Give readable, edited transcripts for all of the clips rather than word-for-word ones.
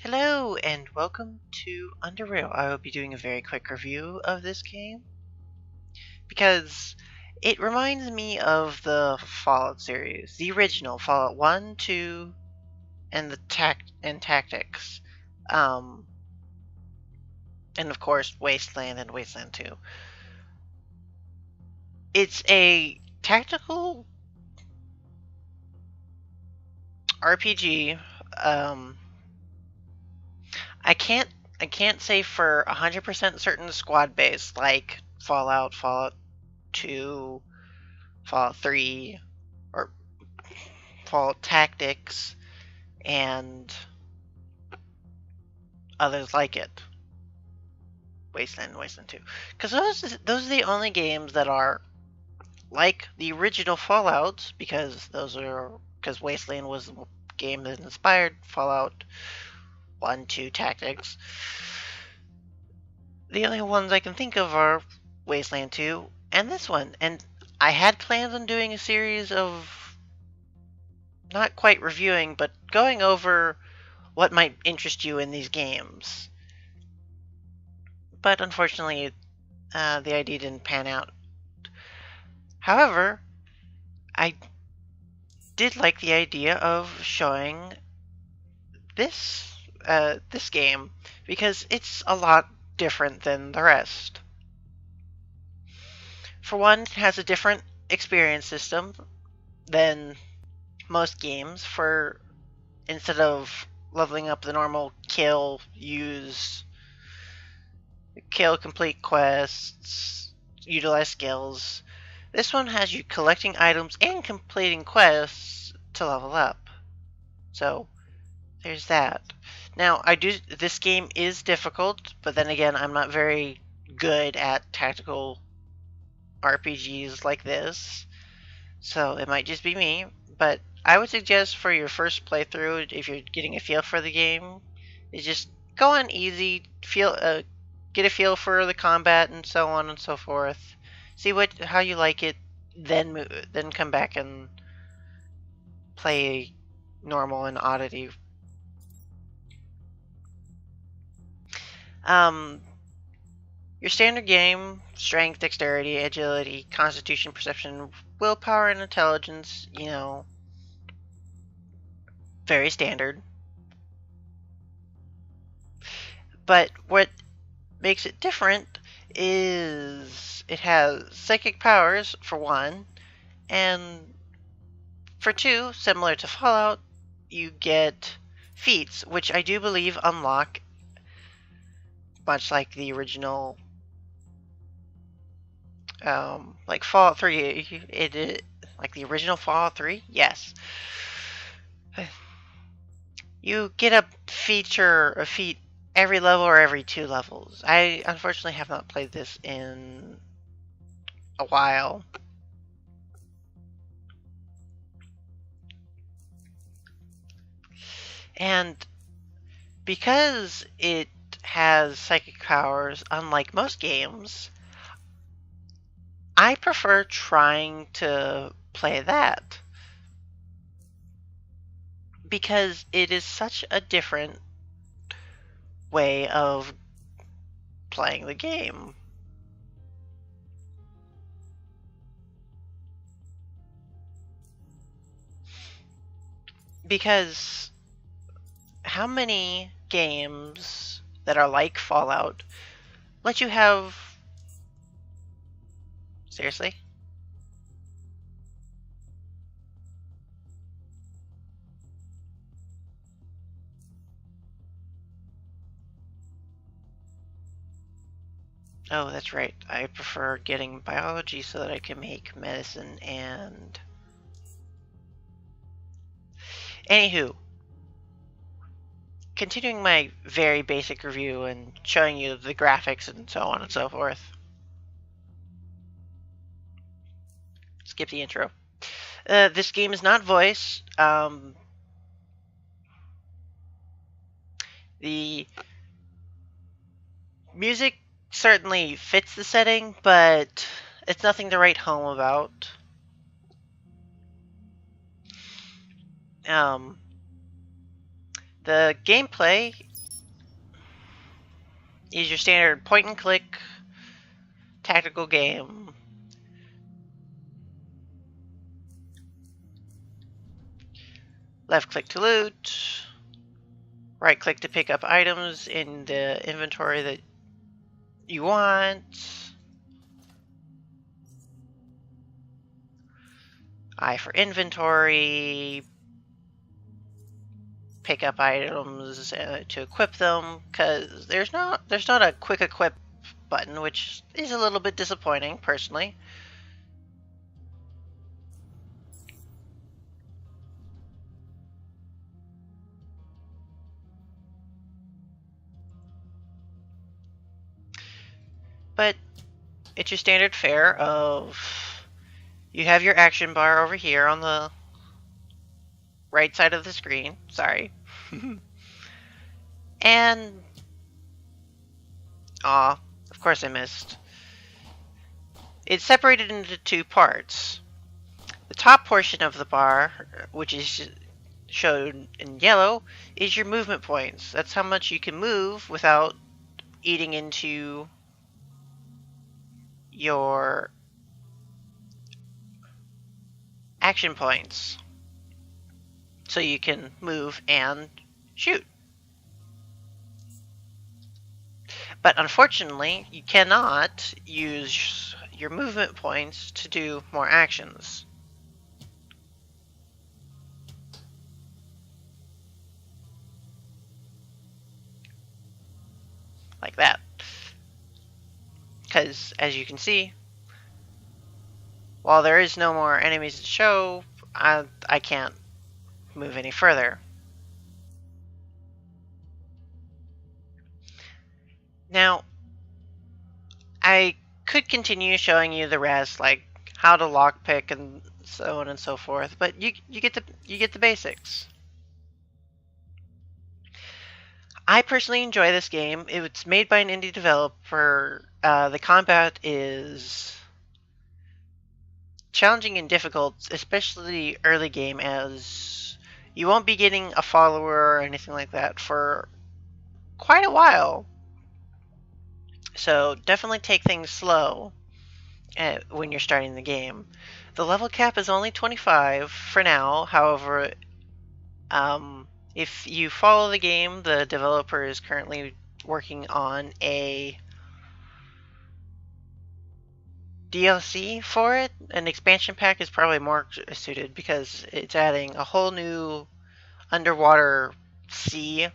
Hello and welcome to UnderRail. I will be doing a very quick review of this game because it reminds me of the Fallout series, the original Fallout 1, 2, and the Tactics. Um, and of course Wasteland and Wasteland 2. It's a tactical RPG. Um, I can't I can't say for 100% certain squad based like Fallout 2, Fallout 3, or Fallout Tactics, and others like it. Wasteland and Wasteland 2. Because those are the only games that are like the original Fallouts, because Wasteland was the game that inspired Fallout 1, 2 Tactics. The only ones I can think of are Wasteland 2 and this one. And I had plans on doing a series of not quite reviewing, but going over what might interest you in these games. But unfortunately, the idea didn't pan out. However, I did like the idea of showing this game because it's a lot different than the rest. For one, it has a different experience system than most games. For instead of leveling up the normal kill, complete quests, utilize skills, this one has you collecting items and completing quests to level up. So there's that. Now, this game is difficult, but then again, I'm not very good at tactical RPGs like this, so it might just be me. But I would suggest for your first playthrough, if you're getting a feel for the game, is just go on easy, get a feel for the combat and so on and so forth. See how you like it, then come back and play normal and oddity. Your standard game: strength, dexterity, agility, constitution, perception, willpower, and intelligence. Very standard. But what makes it different is it has psychic powers, for one, and for two, similar to Fallout, you get feats, which I do believe unlock, much like the original, like Fallout 3, like the original Fallout 3, yes. You get a feat every level or every 2 levels. I unfortunately have not played this in a while. And because it has psychic powers, unlike most games, I prefer trying to play that. Because it is such a different way of playing the game. Because how many games that are like Fallout let you have... Seriously? Oh, that's right. I prefer getting biology so that I can make medicine and... Anywho, continuing my very basic review and showing you the graphics and so on and so forth. Skip the intro. This game is not voice. The music certainly fits the setting, but it's nothing to write home about. The gameplay is your standard point and click tactical game. Left click to loot, right click to pick up items in the inventory that you want. I for inventory, pick up items to equip them, because there's not a quick equip button, which is a little bit disappointing personally. But it's your standard fare of you have your action bar over here on the right side of the screen. Sorry. And of course I missed. It's separated into two parts. The top portion of the bar, which is shown in yellow, is your movement points. That's how much you can move without eating into your action points. So you can move and shoot. But unfortunately, you cannot use your movement points to do more actions. Like that. Because, as you can see, while there is no more enemies to show, I can't move any further. Now, I could continue showing you the rest, like how to lockpick and so on and so forth, but you get the basics. I personally enjoy this game. It's made by an indie developer. The combat is challenging and difficult, especially early game, as you won't be getting a follower or anything like that for quite a while. So definitely take things slow when you're starting the game. The level cap is only 25 for now. However, if you follow the game, the developer is currently working on a DLC for it. An expansion pack is probably more suited because it's adding a whole new underwater sea.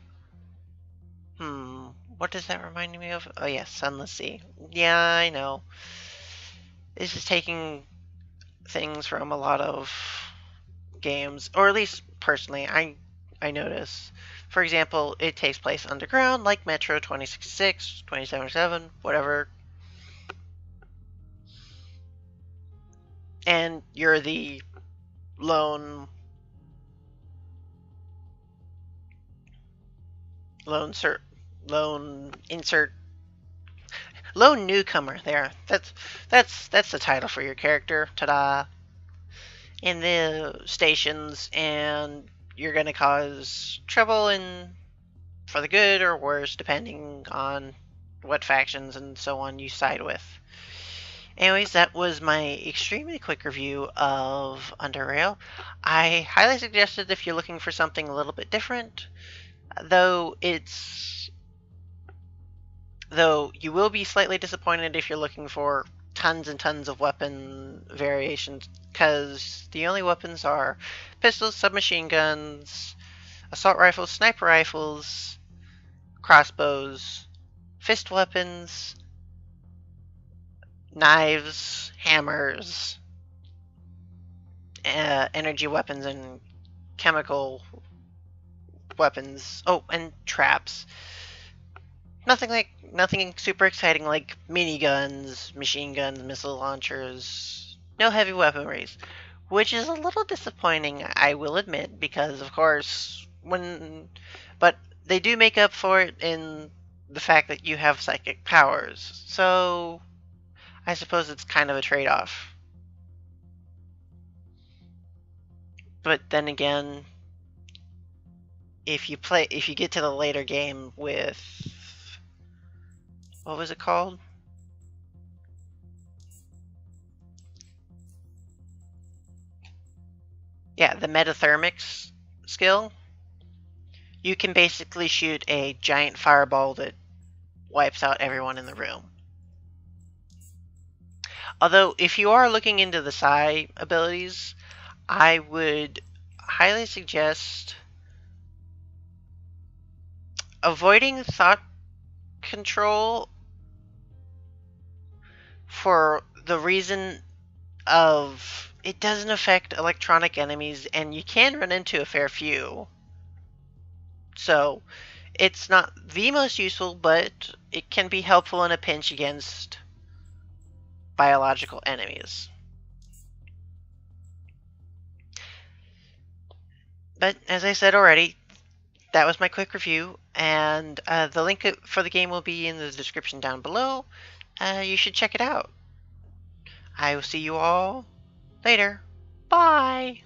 What does that remind me of? Oh yeah, Sunless Sea. Yeah, I know. This is taking things from a lot of games, or at least personally, I notice. For example, it takes place underground, like Metro 2066, 2077, whatever. And you're the lone newcomer there. That's the title for your character. Ta-da! In the stations, and you're gonna cause trouble for the good or worse, depending on what factions and so on you side with. Anyways, that was my extremely quick review of UnderRail. I highly suggest it if you're looking for something a little bit different, though you will be slightly disappointed if you're looking for tons and tons of weapon variations, because the only weapons are pistols, submachine guns, assault rifles, sniper rifles, crossbows, fist weapons, knives, hammers, energy weapons, and chemical weapons. Oh, and traps. Nothing super exciting like miniguns, machine guns, missile launchers. No heavy weaponries, which is a little disappointing, I will admit, because of course but they do make up for it in the fact that you have psychic powers. So I suppose it's kind of a trade-off. But then again, if you get to the later game with what was it called? Yeah, the metathermics skill. You can basically shoot a giant fireball that wipes out everyone in the room. Although, if you are looking into the psi abilities, I would highly suggest avoiding thought control for the reason of it doesn't affect electronic enemies, and you can run into a fair few. So, it's not the most useful, but it can be helpful in a pinch against biological enemies. But as I said already, that was my quick review, and the link for the game will be in the description down below. You should check it out. I will see you all later. Bye!